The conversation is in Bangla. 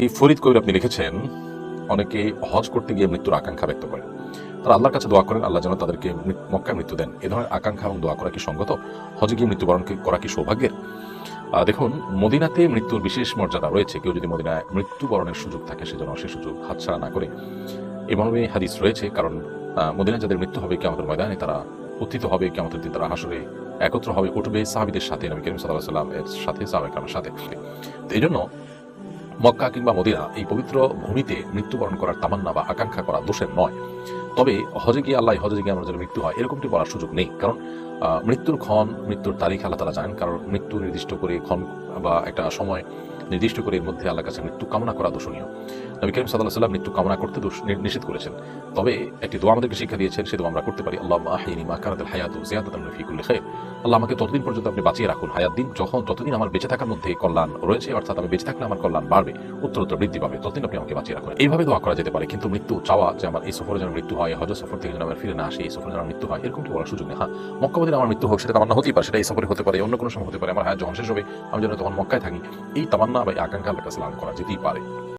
এই ফরিদ কবির আপনি লিখেছেন, অনেকে হজ করতে গিয়ে মৃত্যুর আকাঙ্ক্ষা ব্যক্ত করে। তারা আল্লাহর কাছে দোয়া করেন আল্লাহ যেন তাদেরকে মক্কায় মৃত্যু দেন। এ ধরনের আকাঙ্ক্ষা এবং দোয়া করা কি সঙ্গত? হজে গিয়ে মৃত্যুবরণ করা কি সৌভাগ্যের? দেখুন, মদিনাতে মৃত্যুর বিশেষ মর্যাদা রয়েছে। কেউ যদি মদিনায় মৃত্যুবরণের সুযোগ থাকে সেজন্য সে সুযোগ হাতছাড়া না করে। এই মর্মে হাদিস রয়েছে, কারণ মদিনায় যাদের মৃত্যু হবে কিয়ামতের ময়দানে তারা উত্থিত হবে, কিয়ামতের দিন তারা হাসরে একত্র হবে, উঠবে সাহাবীদের সাথে, নবী করিম সাল্লাল্লাহু আলাইহি ওয়াসাল্লাম এর সাথে, সাহাবায়ে কেরামের সাথে। তো এই জন্য মক্কা কিংবা মদিনা এই পবিত্র ভূমিতে মৃত্যুবরণ করার তামান্না বা আকাঙ্ক্ষা করা দোষের নয়। তবে হজে গিয়ে আমার যেন মৃত্যু হয় এরকমটি বলার সুযোগ নেই, কারণ মৃত্যুর ক্ষণ, মৃত্যুর তারিখ আল্লাহ তাআলা জানেন। কারণ মৃত্যু নির্দিষ্ট করে ক্ষণ বা একটা সময় নির্দিষ্ট করে এর মধ্যে আল্লাহর কাছে মৃত্যু কামনা করা দোষণীয়। নবী করিম সাল্লাল্লাহু আলাইহি ওয়াসাল্লাম মৃত্যু কামনা করতে নিষেধ করেছেন। তবে একটি দোয়া আমাদেরকে শিক্ষা দিয়েছেন, সে দোয়া আমরা করতে পারি। আল্লাহুম্মা আহইনি মা কানাতিল হায়াতু জিয়াদাতান ফি কুল্লি খাইর। আল্লাহ আমাকে ততদিন পর্যন্ত আপনি বাঁচিয়ে রাখুন, হায়াত দিন, যতদিন আমার বেঁচে থাকার মধ্যে কল্যাণ রয়েছে, অর্থাৎ আমি বেঁচে থাকলে আমার কল্যাণ বাড়বে, উত্তরোত্তর বৃদ্ধি পাবে, ততদিন আপনি আমাকে বাঁচিয়ে রাখুন। এইভাবে দোয়া করা যেতে পারে। কিন্তু মৃত্যু চাওয়া যে আমার এই সফরে যেন মৃত্যু হয়, হজ সফর থেকে যেন আমার ফিরে না আসি, এই সফরে যেন মৃত্যু হয়, এরকমটি বলার সুযোগ নেই। হ্যাঁ, মক্কা মদিনায় আমার মৃত্যু হোক, সেটা তামান্না হতেই পারে, সেটা এই সফরে হতে পারে, অন্য কোনো সময় হতে পারে। আমার হায়াত যখন শেষ হবে আমি যেন তখন মক্কায় থাকি, এই তামান্না বা এই আকাঙ্ক্ষা আল্লাহর কাছে লাভ করা যেতেই পারে।